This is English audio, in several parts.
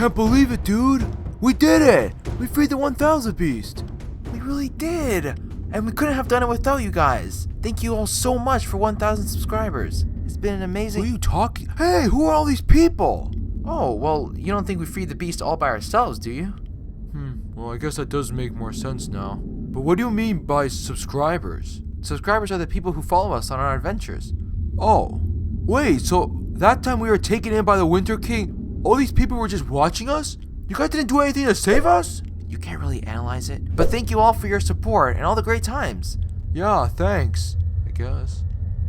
can't believe it, dude. We did it. We freed the 1000Beast. We really did. And we couldn't have done it without you guys. Thank you all so much for 1,000 subscribers. It's been an amazing... Who are you talking? Hey, who are all these people? Oh, well, you don't think we freed the beast all by ourselves, do you? Well, I guess that does make more sense now. But what do you mean by subscribers? Subscribers are the people who follow us on our adventures. Oh, wait, so that time we were taken in by the Winter King, all these people were just watching us? You guys didn't do anything to save us? You can't really analyze it, but thank you all for your support and all the great times. Yeah, thanks, I guess.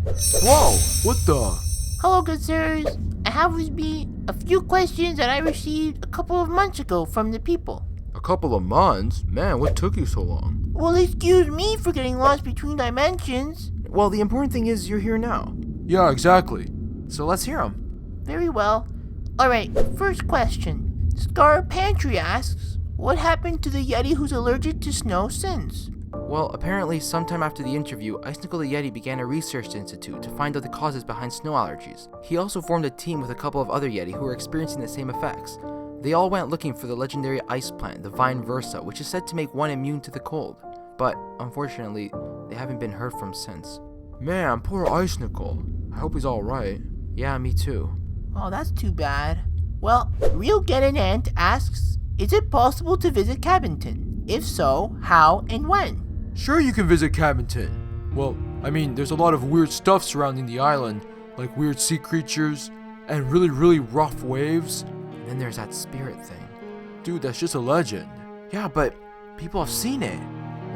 Whoa, what the? Hello, good sirs. I have with me a few questions that I received a couple of months ago from the people. A couple of months? Man, what took you so long? Well, excuse me for getting lost between dimensions. Well, the important thing is you're here now. Yeah, exactly. So let's hear them. Very well. Alright, first question. Scar Pantry asks, what happened to the Yeti who's allergic to snow since? Well, apparently sometime after the interview, Icicle the Yeti began a research institute to find out the causes behind snow allergies. He also formed a team with a couple of other Yeti who were experiencing the same effects. They all went looking for the legendary ice plant, the Vine Versa, which is said to make one immune to the cold. But, unfortunately, they haven't been heard from since. Man, poor Icicle. I hope he's alright. Yeah, me too. Oh, that's too bad. Well, Real Get an Ant asks, is it possible to visit Cabinton? If so, how and when? Sure you can visit Cabinton. Well, I mean, there's a lot of weird stuff surrounding the island, like weird sea creatures, and really rough waves. And then there's that spirit thing. Dude, that's just a legend. Yeah, but people have seen it,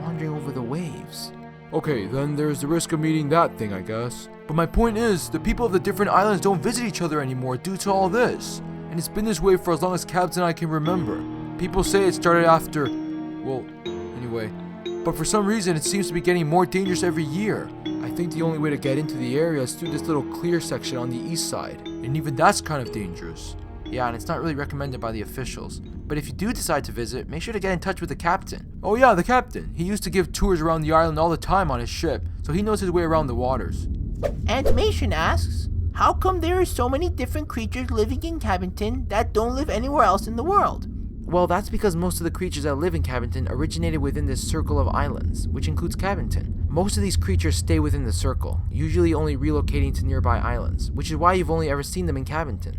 wandering over the waves. Okay, then there's the risk of meeting that thing, I guess. But my point is, the people of the different islands don't visit each other anymore due to all this. And it's been this way for as long as Cabs and I can remember. People say it started after... well, anyway. But for some reason, it seems to be getting more dangerous every year. I think the only way to get into the area is through this little clear section on the east side. And even that's kind of dangerous. Yeah, and it's not really recommended by the officials. But if you do decide to visit, make sure to get in touch with the captain. Oh yeah, the captain. He used to give tours around the island all the time on his ship, so he knows his way around the waters. Animation asks, how come there are so many different creatures living in Cabinton that don't live anywhere else in the world? Well, that's because most of the creatures that live in Cabinton originated within this circle of islands, which includes Cabinton. Most of these creatures stay within the circle, usually only relocating to nearby islands, which is why you've only ever seen them in Cabinton.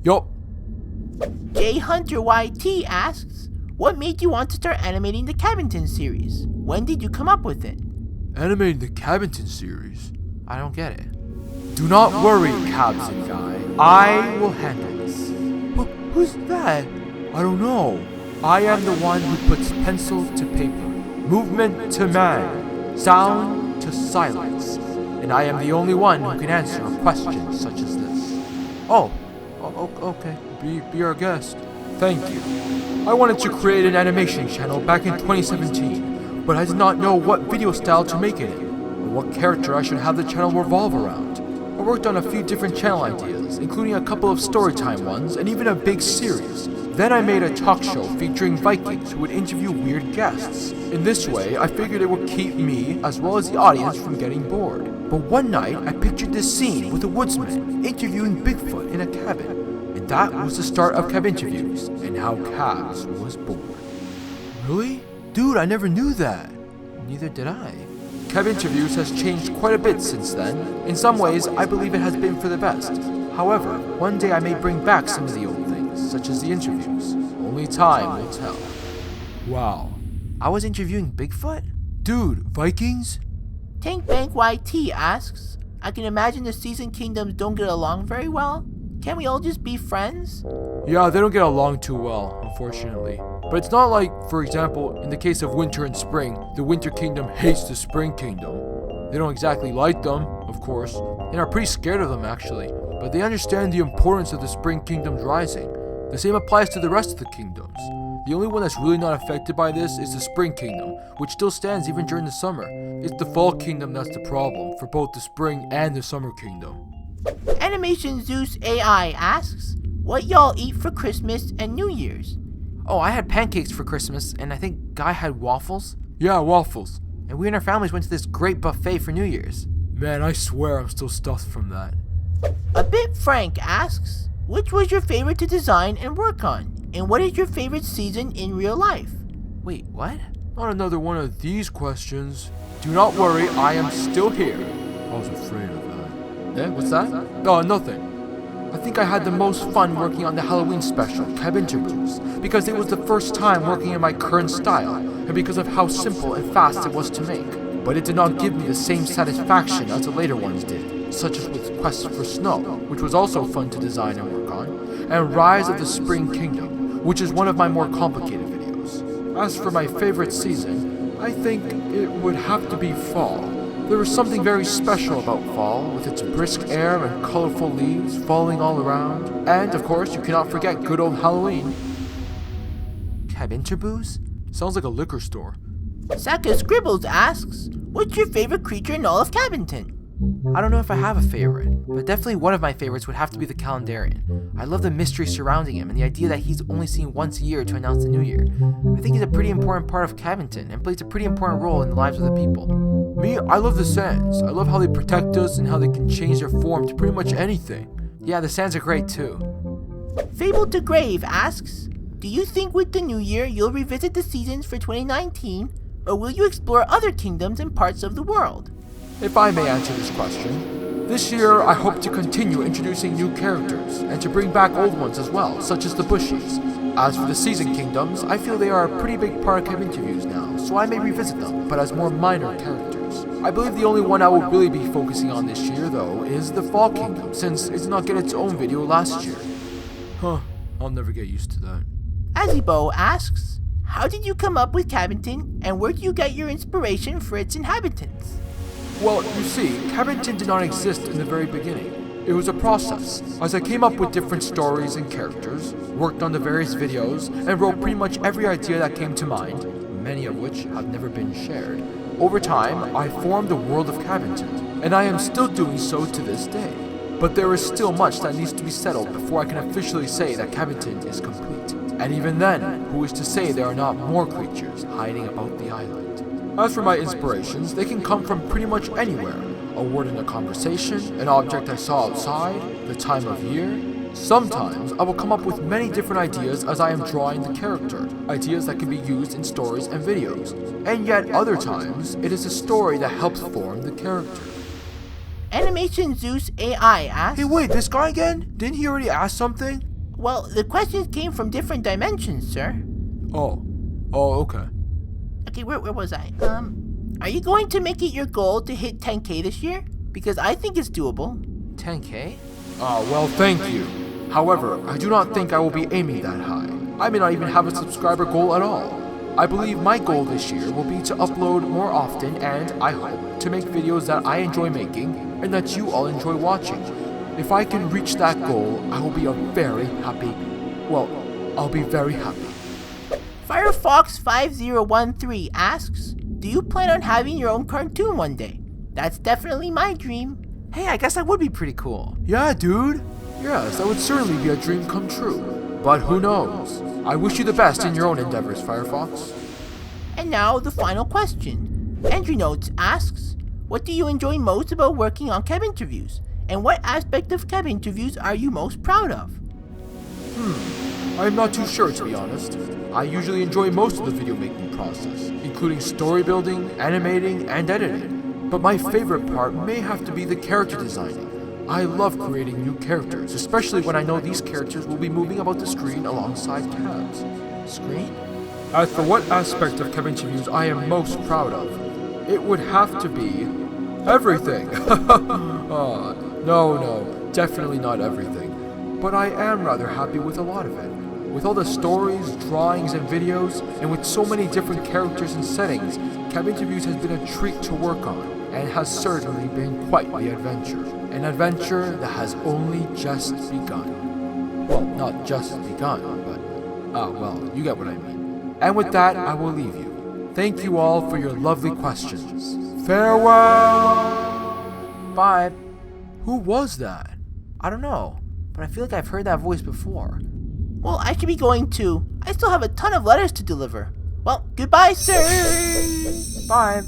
Yup. J Hunter YT asks, what made you want to start animating the Cabinton series? When did you come up with it? Animating the Cabinton series? I don't get it. Do not worry, Cabs guy. I will handle this. Who's that? I don't know. I am the one who puts pencil to paper, movement to man, sound to silence. And I am the only one who can answer a question such as this. Oh, okay. Be our guest. Thank you. I wanted to create an animation channel back in 2017, but I did not know what video style to make it in, or what character I should have the channel revolve around. I worked on a few different channel ideas, including a couple of storytime ones, and even a big series. Then I made a talk show featuring Vikings who would interview weird guests. In this way, I figured it would keep me, as well as the audience, from getting bored. But one night, I pictured this scene with a woodsman interviewing Bigfoot in a cabin. And that was the start of Cabinterviews, and how Cabs was born. Really? Dude, I never knew that. Neither did I. Cabinterviews has changed quite a bit since then. In some ways, I believe it has been for the best. However, one day I may bring back some of the old things, such as the interviews. Only time will tell. Wow. I was interviewing Bigfoot? Dude, Vikings? Tankbank YT asks, I can imagine the seasoned kingdoms don't get along very well. Can't we all just be friends? Yeah, they don't get along too well, unfortunately. But it's not like, for example, in the case of Winter and Spring, the Winter Kingdom hates the Spring Kingdom. They don't exactly like them, of course, and are pretty scared of them actually, but they understand the importance of the Spring Kingdom's rising. The same applies to the rest of the kingdoms. The only one that's really not affected by this is the Spring Kingdom, which still stands even during the summer. It's the Fall Kingdom that's the problem, for both the Spring and the Summer Kingdom. Animation Zeus AI asks, what y'all eat for Christmas and New Year's? Oh, I had pancakes for Christmas, and I think Guy had waffles. Yeah, waffles. And we and our families went to this great buffet for New Year's. Man, I swear I'm still stuffed from that. A Bit Frank asks, which was your favorite to design and work on? And what is your favorite season in real life? Wait, what? Not another one of these questions. Do not worry, I am still here. I was afraid of that. Eh, what's that? Oh, nothing. I think I had the most fun working on the Halloween special, Cabinterviews, because it was the first time working in my current style, and because of how simple and fast it was to make. But it did not give me the same satisfaction as the later ones did, such as with Quest for Snow, which was also fun to design and work on, and Rise of the Spring Kingdom, which is one of my more complicated videos. As for my favorite season, I think it would have to be fall. There is something very special about fall, with its brisk air and colorful leaves falling all around. And, of course, you cannot forget good old Halloween. Cabinterviews? Sounds like a liquor store. Saka Scribbles asks, what's your favorite creature in all of Cabinton? I don't know if I have a favorite, but definitely one of my favorites would have to be the Calendarian. I love the mystery surrounding him and the idea that he's only seen once a year to announce the new year. I think he's a pretty important part of Cabinton and plays a pretty important role in the lives of the people. Me, I love the sands. I love how they protect us and how they can change their form to pretty much anything. Yeah, the sands are great too. Fable to Grave asks, do you think with the new year you'll revisit the seasons for 2019, or will you explore other kingdoms and parts of the world? If I may answer this question, this year I hope to continue introducing new characters and to bring back old ones as well, such as the Bushies. As for the season kingdoms, I feel they are a pretty big part of Cabinterviews now, so I may revisit them, but as more minor characters. I believe the only one I will really be focusing on this year, though, is the Fall Kingdom, since it did not get its own video last year. Huh, I'll never get used to that. Azibo asks, how did you come up with Cabinton, and where do you get your inspiration for its inhabitants? Well, you see, Cabinton did not exist in the very beginning. It was a process, as I came up with different stories and characters, worked on the various videos, and wrote pretty much every idea that came to mind, many of which have never been shared. Over time, I formed the world of Cabinton, and I am still doing so to this day. But there is still much that needs to be settled before I can officially say that Cabinton is complete. And even then, who is to say there are not more creatures hiding about the island? As for my inspirations, they can come from pretty much anywhere. A word in a conversation, an object I saw outside, the time of year. Sometimes I will come up with many different ideas as I am drawing the character, ideas that can be used in stories and videos. And yet other times, it is a story that helps form the character. Animation Zeus AI asks, Hey wait, this guy again? Didn't he already ask something? well, the questions came from different dimensions, sir. Oh, okay. Okay, where was I? Are you going to make it your goal to hit 10K this year? Because I think it's doable. 10K? Well, thank you. However, I do not think I will be aiming that high. I may not even have a subscriber goal at all. I believe my goal this year will be to upload more often and, I hope, to make videos that I enjoy making and that you all enjoy watching. If I can reach that goal, I will be I'll be very happy. Firefox5013 asks, do you plan on having your own cartoon one day? That's definitely my dream. Hey, I guess that would be pretty cool. Yeah, dude. Yes, that would certainly be a dream come true. But who knows? I wish you the best in your own endeavors, Firefox. And now the final question. Entry Notes asks, what do you enjoy most about working on Cabinterviews? And what aspect of Cabinterviews are you most proud of? I'm not too sure, to be honest. I usually enjoy most of the video making process, including story building, animating, and editing. But my favorite part may have to be the character designing. I love creating new characters, especially when I know these characters will be moving about the screen alongside cabs. Screen? As for what aspect of Cabinterviews I am most proud of, it would have to be everything. No, definitely not everything. But I am rather happy with a lot of it. With all the stories, drawings, and videos, and with so many different characters and settings, Cabinterviews has been a treat to work on, and has certainly been quite the adventure. An adventure that has only just begun. Well, not just begun, but, you get what I mean. And with that, I will leave you. Thank you all for your lovely questions. Farewell! Bye. Who was that? I don't know, but I feel like I've heard that voice before. Well, I should be going too. I still have a ton of letters to deliver. Well, goodbye, sir! Bye.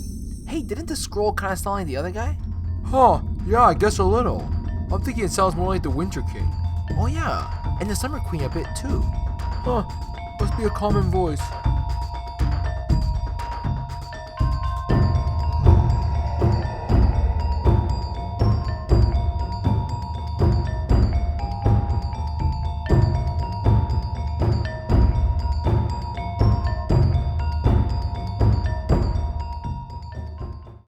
Hey, didn't the scroll kind of sound like the other guy? Huh, yeah, I guess a little. I'm thinking it sounds more like the Winter King. Oh yeah, and the Summer Queen a bit too. Huh, must be a common voice.